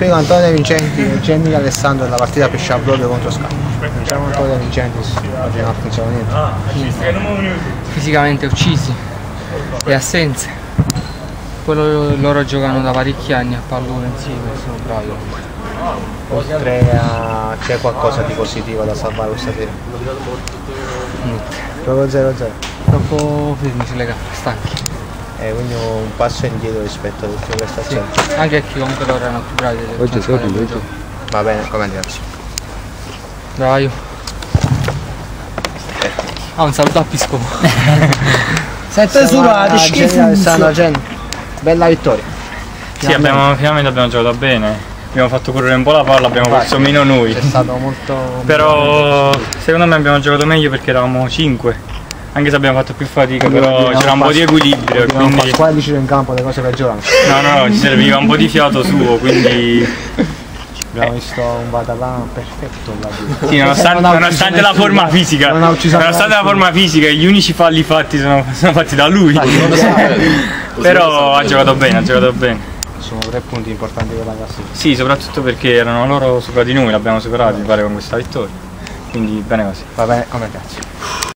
spiego Antonio De Vincenti e Jenny Alessandro nella partita pesce proprio contro Scala. Diciamo Antonio De Vincenti, oggi non ha funzionato niente. Fisicamente uccisi e assenze. Poi loro giocano da parecchi anni a pallone insieme, sono bravi. Oltre a c'è qualcosa di positivo da salvare questa sera? Niente. Proprio 0-0. Troppo fermi sulle gambe, stanchi. Quindi un passo indietro rispetto all'ultima prestazione. Sì. Anche perché comunque loro erano più bravi. Oggi. Va bene, come diverso. Bravo io. Un saluto a Piscopo. Sette surati, schifo. Bella vittoria. Sì, finalmente abbiamo giocato bene. Abbiamo fatto correre un po' la palla, abbiamo perso meno noi. È stato molto. Però secondo me abbiamo giocato meglio perché eravamo 5. Anche se abbiamo fatto più fatica, però c'era un po' di equilibrio. Quindi. Qua vicino in campo le cose peggiorano. No, ci serviva un po' di fiato suo, quindi. Abbiamo visto un Badalà perfetto là. Sì, nonostante la forma fisica. Nonostante la forma fisica, gli unici falli fatti sono fatti da lui. Però ha giocato bene, Sono 3 punti importanti per la classifica. Sì, soprattutto perché erano loro sopra di noi, l'abbiamo superato, mi pare, con questa vittoria. Quindi bene così. Va bene, come cazzo.